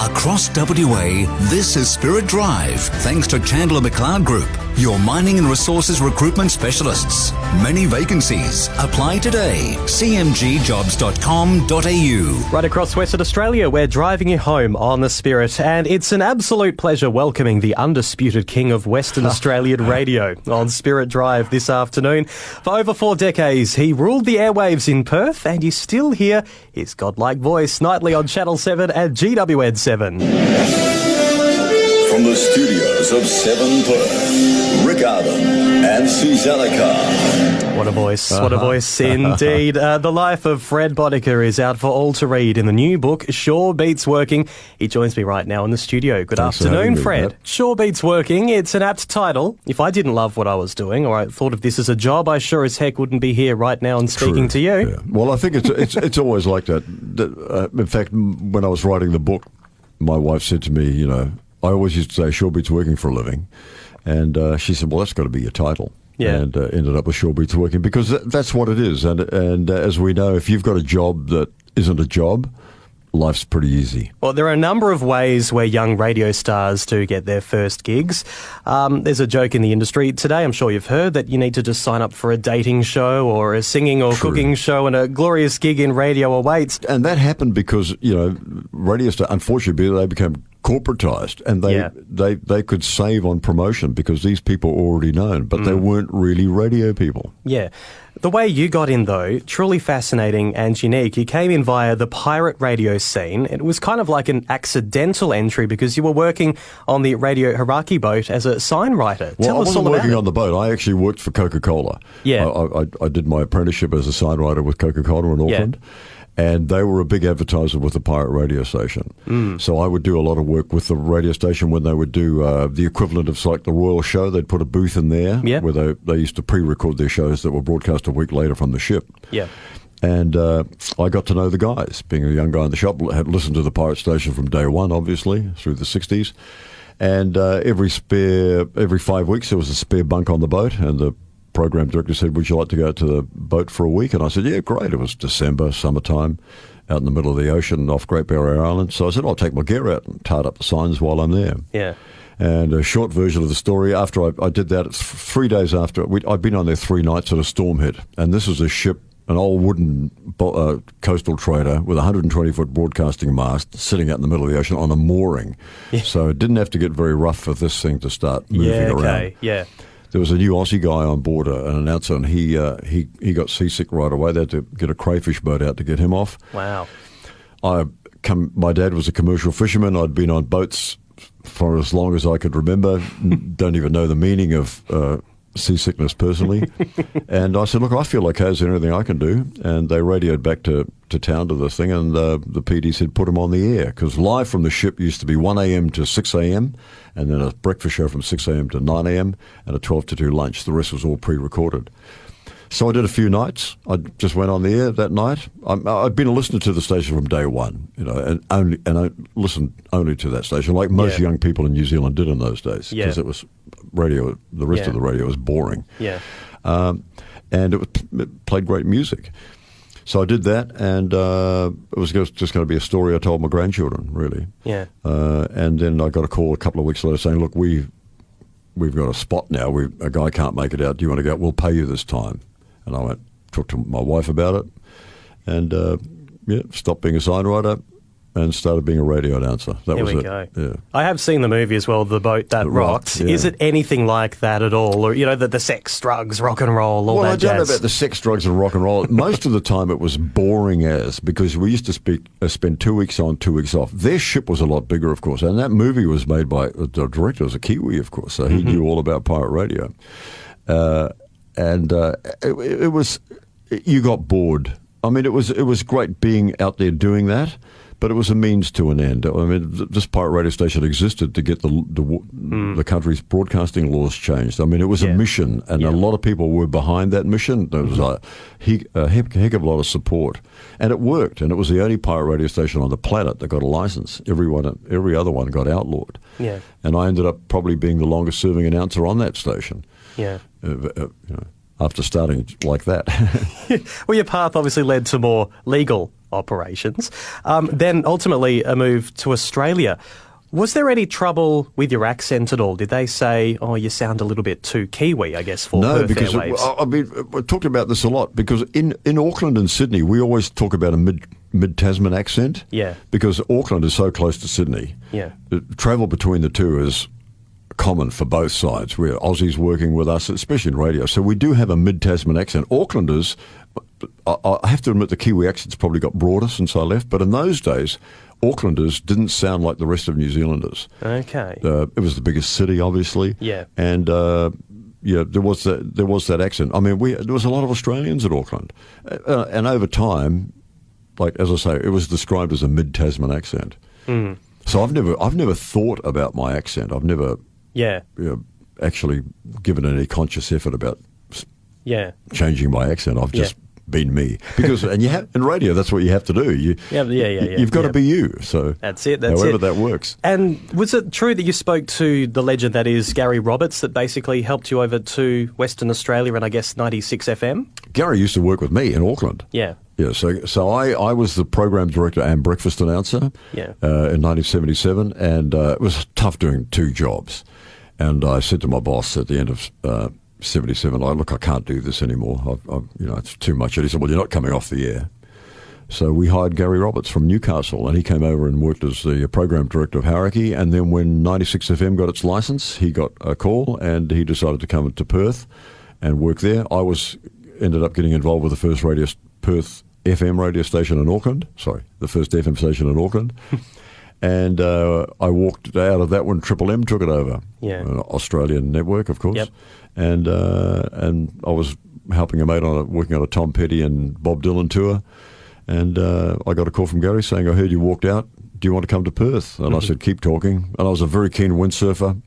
Across WA, this is Spirit Drive, thanks to Chandler McLeod Group, your mining and resources recruitment specialists. Many vacancies. Apply today. cmgjobs.com.au. Right across Western Australia, we're driving you home on the Spirit, and it's an absolute pleasure welcoming the undisputed king of Western Australian radio on Spirit Drive this afternoon. For over 4 decades, he ruled the airwaves in Perth, and you still hear his godlike voice nightly on Channel 7 and GWN 7. From the studios of 7 Perth, Rick Arden and Susanna Carr. What a voice, what a voice indeed. The Life of Fred Boddicker is out for all to read in the new book, Sure Beats Working. He joins me right now in the studio. Good afternoon, Fred. Sure Beats Working, it's an apt title. If I didn't love what I was doing, or I thought of this as a job, I sure as heck wouldn't be here right now and speaking to you. Yeah. Well, I think it's always like that. In fact, when I was writing the book, my wife said to me, you know, I always used to say Sure Beats Working for a living. And she said, well, that's got to be your title. Yeah. And ended up with Sure Beats Working because that's what it is. And as we know, if you've got a job that isn't a job, life's pretty easy. Well, there are a number of ways where young radio stars do get their first gigs. There's a joke in the industry today, I'm sure you've heard, that you need to just sign up for a dating show or a singing or cooking show and a glorious gig in radio awaits. And that happened because, you know, radio stars, unfortunately, they became corporatized, and they could save on promotion because these people were already known, but they weren't really radio people. Yeah. The way you got in, though, truly fascinating and unique. You came in via the pirate radio scene. It was kind of like an accidental entry because you were working on the Radio Hauraki boat as a sign writer. Well, Tell us all about it. I wasn't working on the boat. I actually worked for Coca-Cola. Yeah. I did my apprenticeship as a sign writer with Coca-Cola in Auckland. Yeah. And they were a big advertiser with the pirate radio station. So I would do a lot of work with the radio station when they would do the equivalent of like the Royal Show. They'd put a booth in there where they used to pre-record their shows that were broadcast a week later from the ship. Yeah. And I got to know the guys. Being a young guy in the shop, had listened to the pirate station from day one, obviously, through the 60s. And every 5 weeks there was a spare bunk on the boat, and the program director said, would you like to go to the boat for a week? And I said, yeah, great. It was December, summertime, out in the middle of the ocean off Great Barrier Island. So I said, I'll take my gear out and tart up the signs while I'm there. Yeah. And a short version of the story, after I did that, it's 3 days after, I'd been on there 3 nights and a storm hit. And this was a ship, an old wooden coastal trader with a 120-foot broadcasting mast sitting out in the middle of the ocean on a mooring. Yeah. So it didn't have to get very rough for this thing to start moving around. Yeah. There was a new Aussie guy on board, an announcer, and he got seasick right away. They had to get a crayfish boat out to get him off. Wow. My dad was a commercial fisherman. I'd been on boats for as long as I could remember. Don't even know the meaning of seasickness personally. And I said, look, I feel okay. Is there anything I can do? And they radioed back to town to the thing, and the PD said, put him on the air, because live from the ship used to be 1 a.m. to 6 a.m., and then a breakfast show from 6 a.m. to 9 a.m., and a 12 to 2 lunch. The rest was all pre-recorded. So I did a few nights. I just went on the air that night. I'd been a listener to the station from day one, you know, and I listened only to that station, like most young people in New Zealand did in those days, because it was radio. The rest of the radio was boring. Yeah, and it played great music. So I did that, and it was just going to be a story I told my grandchildren, really. Yeah. And then I got a call a couple of weeks later saying, look, we've got a spot now. A guy can't make it out. Do you want to go? We'll pay you this time. And I talked to my wife about it, and stopped being a sign writer and started being a radio announcer. Here we go. Yeah. I have seen the movie as well, The Boat That Rocked. Yeah. Is it anything like that at all? Or, you know, the sex, drugs, rock and roll, all that jazz? Well, I don't know about the sex, drugs and rock and roll. Most of the time it was boring because we used to spend 2 weeks on, 2 weeks off. Their ship was a lot bigger, of course, and that movie was made by, the director was a Kiwi, of course, so he knew all about pirate radio. It was, you got bored. I mean, it was great being out there doing that, but it was a means to an end. I mean, this pirate radio station existed to get the country's broadcasting laws changed. I mean, it was a mission, and a lot of people were behind that mission. There was a heck of a lot of support, and it worked. And it was the only pirate radio station on the planet that got a license. Every other one got outlawed. Yeah. And I ended up probably being the longest-serving announcer on that station. Yeah. After starting like that. Well, your path obviously led to more legal operations. Then ultimately a move to Australia. Was there any trouble with your accent at all? Did they say, "Oh, you sound a little bit too Kiwi," I guess, for Perth because airwaves? we talked about this a lot because in Auckland and Sydney we always talk about a mid Tasman accent. Yeah. Because Auckland is so close to Sydney. Yeah. Travel between the two is common for both sides. We're Aussies working with us, especially in radio. So we do have a mid Tasman accent. Aucklanders, I have to admit, the Kiwi accent's probably got broader since I left. But in those days, Aucklanders didn't sound like the rest of New Zealanders. Okay. It was the biggest city, obviously. Yeah. And there was that accent. I mean, there was a lot of Australians at Auckland, and over time, like as I say, it was described as a mid Tasman accent. Mm. So I've never thought about my accent. I've never actually given any conscious effort about changing my accent. I've just been me because and in radio that's what you have to do. You've got to be you. So that's it. However that works. And was it true that you spoke to the legend that is Gary Roberts that basically helped you over to Western Australia and I guess 96 FM? Gary used to work with me in Auckland. Yeah. Yeah, so I was the program director and breakfast announcer in 1977, and it was tough doing two jobs. And I said to my boss at the end of 77, look, I can't do this anymore. It's too much. And he said, well, you're not coming off the air. So we hired Gary Roberts from Newcastle, and he came over and worked as the program director of Hauraki. And then when 96 FM got its license, he got a call, and he decided to come to Perth and work there. I ended up getting involved with the first Perth FM radio station in Auckland. Sorry, the first FM station in Auckland. And I walked out of that when Triple M took it over. Yeah. An Australian network, of course. Yep. And I was helping a mate working on a Tom Petty and Bob Dylan tour. And I got a call from Gary saying, I heard you walked out. Do you want to come to Perth? And I said, keep talking. And I was a very keen windsurfer.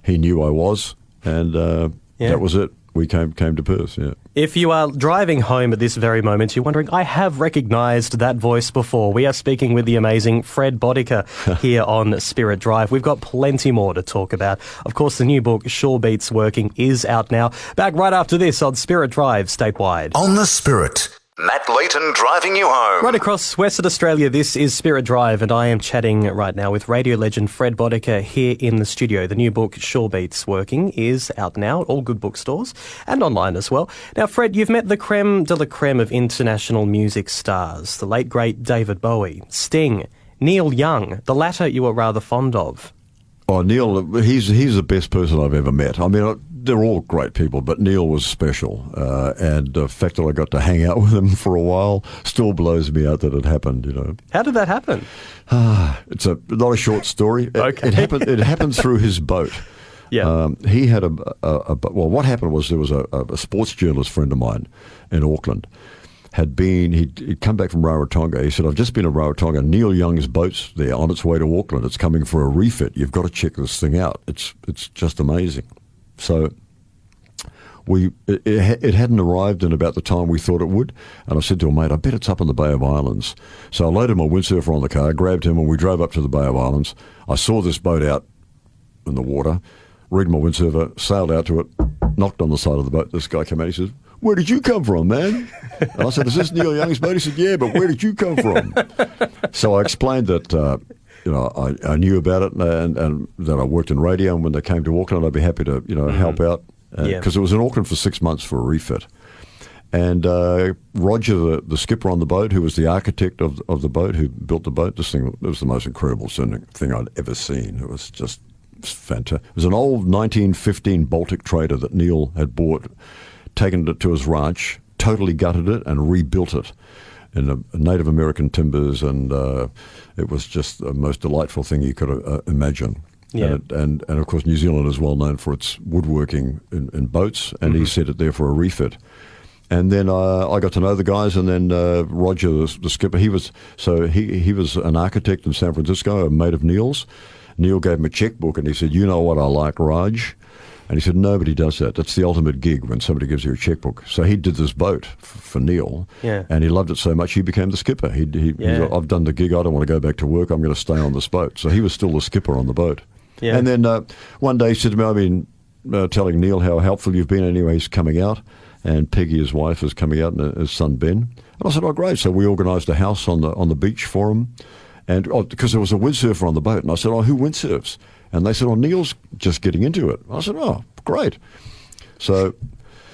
He knew I was. And that was it. We came to Perth, yeah. If you are driving home at this very moment, you're wondering, I have recognised that voice before. We are speaking with the amazing Fred Bodica here on Spirit Drive. We've got plenty more to talk about. Of course, the new book, Sure Beats Working, is out now. Back right after this on Spirit Drive statewide. On the Spirit. Matt Layton driving you home. Right across Western Australia, this is Spirit Drive, and I am chatting right now with radio legend Fred Bodica here in the studio. The new book, Sure Beats Working, is out now at all good bookstores and online as well. Now, Fred, you've met the creme de la creme of international music stars, the late, great David Bowie, Sting, Neil Young. The latter you were rather fond of. Oh, Neil, he's the best person I've ever met. I mean, they're all great people, but Neil was special. And the fact that I got to hang out with him for a while still blows me out that it happened, you know. How did that happen? It's not a short story. Okay. It happened through his boat. Yeah. He had what happened was there was a sports journalist friend of mine in Auckland. He'd come back from Rarotonga. He said, I've just been to Rarotonga. Neil Young's boat's there on its way to Auckland. It's coming for a refit. You've got to check this thing out. It's just amazing. So it hadn't arrived in about the time we thought it would. And I said to him, mate, I bet it's up in the Bay of Islands. So I loaded my windsurfer on the car, grabbed him, and we drove up to the Bay of Islands. I saw this boat out in the water, rigged my windsurfer, sailed out to it, knocked on the side of the boat. This guy came out, he says, where did you come from, man? And I said, is this Neil Young's boat? He said, yeah, but where did you come from? So I explained that, I knew about it and that I worked in radio, and when they came to Auckland, I'd be happy to, help out. Because it was in Auckland for 6 months for a refit. And Roger, the skipper on the boat, who was the architect of the boat, who built the boat, it was the most incredible thing I'd ever seen. It was just fantastic. It was an old 1915 Baltic trader that Neil had bought, taken it to his ranch, totally gutted it and rebuilt it in Native American timbers, and it was just the most delightful thing you could imagine. Yeah. And of course, New Zealand is well known for its woodworking in boats, and he set it there for a refit. And then I got to know the guys, and then Roger, the skipper, he was an architect in San Francisco, a mate of Neil's. Neil gave him a checkbook, and he said, you know what I like, Raj? And he said, nobody does that. That's the ultimate gig when somebody gives you a checkbook. So he did this boat for Neil, and he loved it so much he became the skipper. He said, I've done the gig, I don't want to go back to work, I'm going to stay on this boat. So he was still the skipper on the boat. Yeah. And then one day he said to me, I've been telling Neil how helpful you've been. Anyway, he's coming out, and Peggy, his wife, is coming out, and his son Ben. And I said, oh, great. So we organised a house on the beach for him, and because there was a windsurfer on the boat. And I said, oh, who windsurfs? And they said, oh, Neil's just getting into it. I said, oh, great. So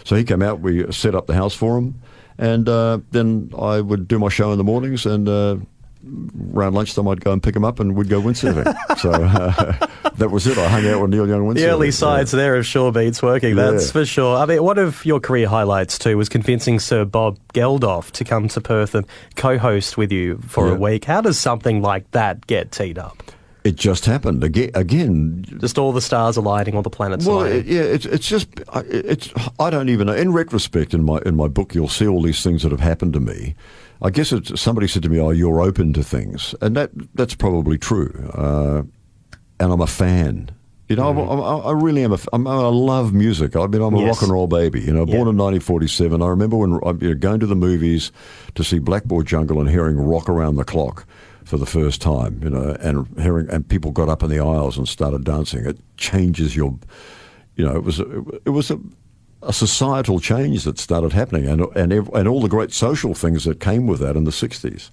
he came out, we set up the house for him, and then I would do my show in the mornings, and around lunchtime I'd go and pick him up and we'd go windsurfing. So that was it. I hung out with Neil Young windsurfing. The early sides there of Shore Beats working, that's for sure. I mean, one of your career highlights too was convincing Sir Bob Geldof to come to Perth and co-host with you for a week. How does something like that get teed up? It just happened again. Just all the stars aligning, all the planets aligning. It's I don't even know. In retrospect, in my book, you'll see all these things that have happened to me. I guess somebody said to me, "Oh, you're open to things," and that's probably true. And I'm a fan. You know, I really am. I love music. I'm a rock and roll baby. You know, born in 1947. I remember when going to the movies to see Blackboard Jungle and hearing "Rock Around the Clock" for the first time, you know, and people got up in the aisles and started dancing. It changes your, you know, it was a societal change that started happening, and all the great social things that came with that in the 60s.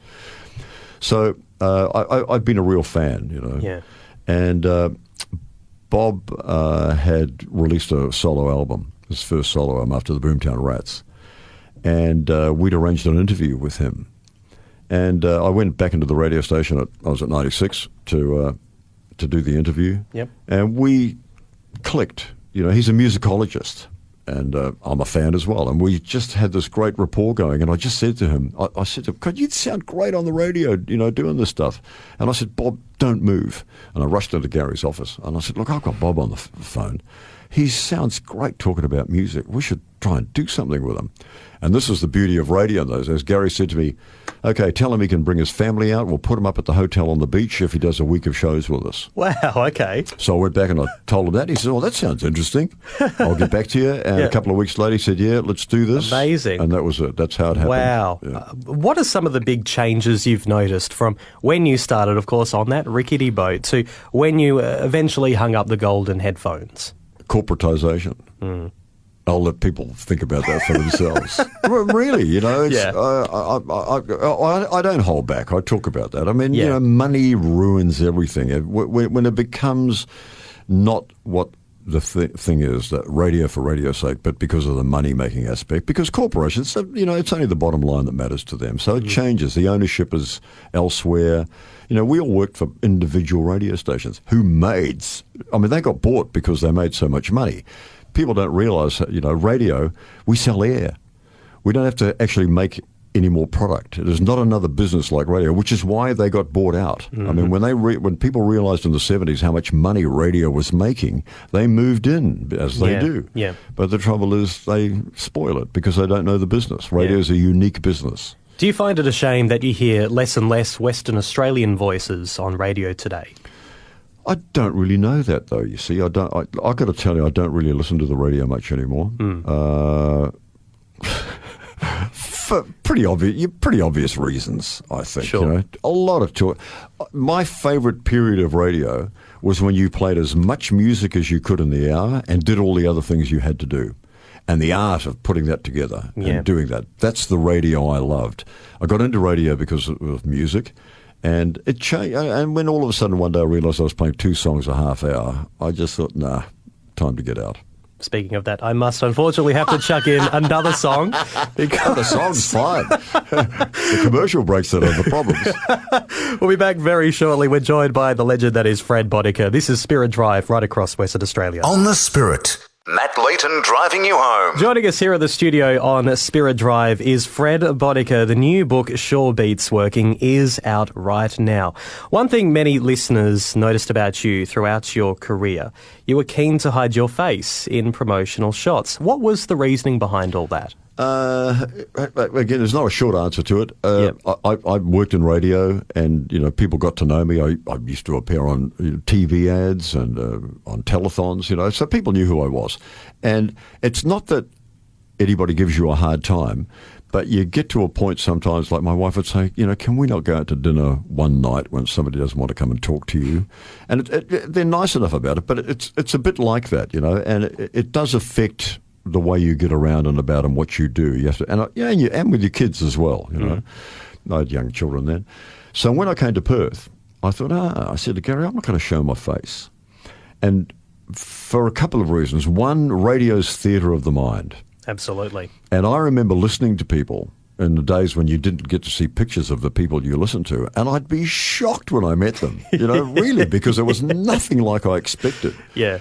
So I've been a real fan, you know. Yeah. And Bob had released a solo album, his first solo album after the Boomtown Rats, and we'd arranged an interview with him. And I went back into the radio station. I was at 96 to do the interview. Yep. And we clicked. You know, he's a musicologist, and I'm a fan as well. And we just had this great rapport going. And I just said to him, I said to him, "God, you'd sound great on the radio, you know, doing this stuff." And I said, "Bob, don't move." And I rushed into Gary's office. And I said, "Look, I've got Bob on the phone. He sounds great talking about music. We should try and do something with him." And this is the beauty of radio, those. As Gary said to me, "Okay, tell him he can bring his family out. We'll put him up at the hotel on the beach if he does a week of shows with us." Wow, okay. So I went back and I told him that. He said, "Oh, that sounds interesting. I'll get back to you." And a couple of weeks later, he said, "Yeah, let's do this." Amazing. And that was it. That's how it happened. Wow. Yeah. What are some of the big changes you've noticed from when you started, of course, on that rickety boat to when you eventually hung up the golden headphones? Corporatization. I'll let people think about that for themselves. Really, you know, it's, I don't hold back. I talk about that. I mean, you know, money ruins everything. When it becomes not what the thing is, that radio for radio's sake, but because of the money-making aspect, because corporations, you know, it's only the bottom line that matters to them. So it changes. The ownership is elsewhere. You know, we all worked for individual radio stations who they got bought because they made so much money. People don't realise that, you know, radio, we sell air. We don't have to actually make any more product. There's not another business like radio, which is why they got bought out. I mean, when people realised in the 70s how much money radio was making, they moved in, as they do. Yeah. But the trouble is they spoil it because they don't know the business. Radio is a unique business. Do you find it a shame that you hear less and less Western Australian voices on radio today? I don't really know that, though. You see, I got to tell you, I don't really listen to the radio much anymore. For pretty obvious reasons, I think. Sure. You know, a lot of talk. My favourite period of radio was when you played as much music as you could in the hour and did all the other things you had to do. And the art of putting that together and doing that—that's the radio I loved. I got into radio because of music. And it changed. And when all of a sudden one day I realised I was playing 2 songs a half hour, I just thought, nah, time to get out. Speaking of that, I must unfortunately have to chuck in another song. The song's fine. The commercial breaks that are the problems. We'll be back very shortly. We're joined by the legend that is Fred Boddicker. This is Spirit Drive right across Western Australia. On the Spirit. Matt Leighton driving you home. Joining us here at the studio on Spirit Drive is Fred Boddicker. The new book, Shore Beats Working, is out right now. One thing many listeners noticed about you throughout your career, you were keen to hide your face in promotional shots. What was the reasoning behind all that? Again, there's not a short answer to it. I worked in radio, and you know, people got to know me. I used to appear on TV ads and on telethons, you know, so people knew who I was. And it's not that anybody gives you a hard time, but you get to a point sometimes, like my wife would say, you know, can we not go out to dinner one night when somebody doesn't want to come and talk to you? And they're nice enough about it, but it's a bit like that, you know, and it does affect the way you get around and about and what you do. You have to, and with your kids as well. You know, I had young children then. So when I came to Perth, I thought, I said to Gary, I'm not going to show my face, and for a couple of reasons. One, radio's theatre of the mind. Absolutely. And I remember listening to people in the days when you didn't get to see pictures of the people you listened to, and I'd be shocked when I met them, really, because it was nothing like I expected. Yeah.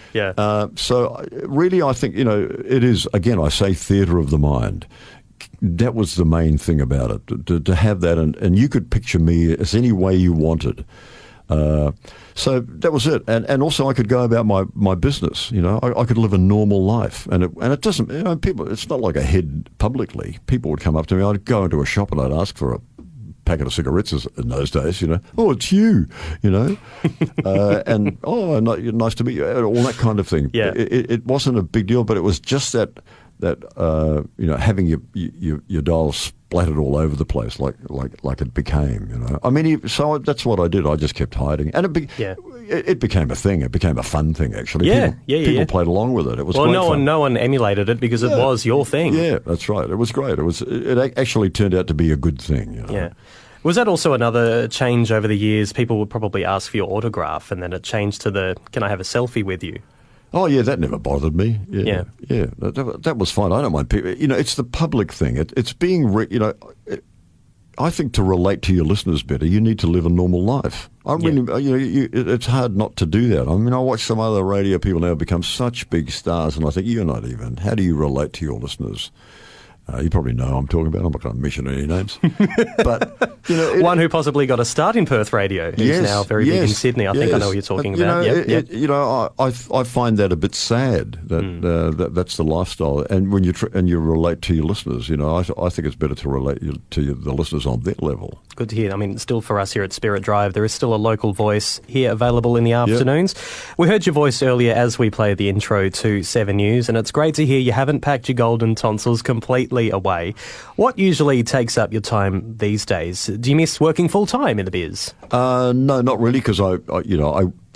So really, I think, it is, again, I say theatre of the mind. That was the main thing about it, to have that, and you could picture me as any way you wanted. So that was it, and also I could go about my business. I could live a normal life, and it doesn't. People. It's not like I hid publicly. People would come up to me. I'd go into a shop and I'd ask for a packet of cigarettes in those days. Oh, it's you. And nice to meet you. All that kind of thing. Yeah. It wasn't a big deal, but it was just that having your dials splattered all over the place like it became. I mean, so that's what I did. I just kept hiding, and it became a thing. It became a fun thing, actually. People played along with it. It was no one emulated it because it was your thing. Yeah, that's right. It was great. It actually turned out to be a good thing. Yeah. Was that also another change over the years? People would probably ask for your autograph, and then it changed to can I have a selfie with you? Oh, yeah, that never bothered me. Yeah. That was fine. I don't mind people. It's the public thing. It's being, I think to relate to your listeners better, you need to live a normal life. It's hard not to do that. I mean, I watch some other radio people now become such big stars, and I think, you're not even. How do you relate to your listeners? You probably know who I'm talking about. I'm not going to mention any names. But, one who possibly got a start in Perth radio, who's now very big in Sydney. I think I know what you're talking about. I find that a bit sad that that's the lifestyle. And when you relate to your listeners, I think it's better to relate to the listeners on their level. Good to hear. I mean, still for us here at Spirit Drive, there is still a local voice here available in the afternoons. We heard your voice earlier as we played the intro to 7 News, and it's great to hear you haven't packed your golden tonsils completely away. What usually takes up your time these days? Do you miss working full-time in the biz? No, not really, because I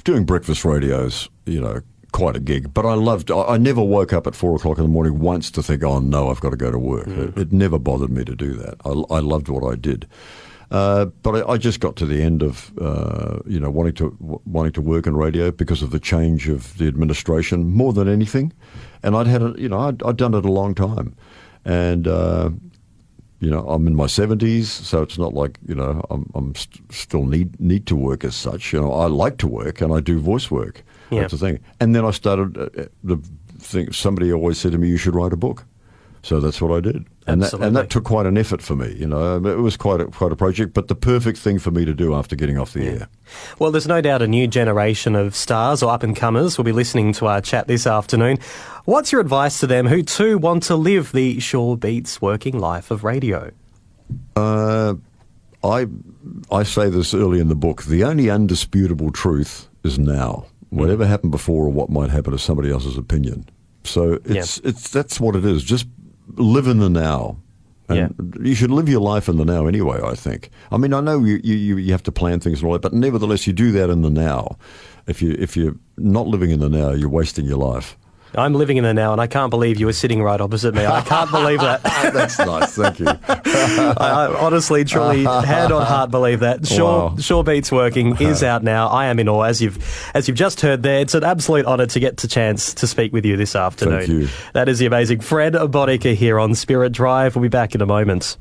doing breakfast radios, quite a gig. But I never woke up at 4 o'clock in the morning once to think, oh no, I've got to go to work. It never bothered me to do that. I loved what I did. But I just got to the end of wanting to work in radio because of the change of the administration more than anything, and I'd done it a long time, and I'm in my 70s, so it's not like I'm still need to work as such. I like to work and I do voice work. Yeah. That's the thing. And then I started the thing. Somebody always said to me, "You should write a book." So that's what I did, and that took quite an effort for me. It was quite a project, but the perfect thing for me to do after getting off the air. Well, there's no doubt a new generation of stars or up-and-comers will be listening to our chat this afternoon. What's your advice to them who too want to live the Shore Beats working life of radio? I say this early in the book. The only undisputable truth is now. Whatever happened before or what might happen is somebody else's opinion. So that's what it is. Just live in the now. And you should live your life in the now anyway, I think. I mean, I know you have to plan things and all that, but nevertheless, you do that in the now. If you're not living in the now, you're wasting your life. I'm living in the now, and I can't believe you were sitting right opposite me. I can't believe that. That's nice, thank you. I honestly, truly, hand on heart, believe that. Shore Beats Working is out now. I am in awe, as you've just heard there. It's an absolute honour to get the chance to speak with you this afternoon. Thank you. That is the amazing Fred Bonica here on Spirit Drive. We'll be back in a moment.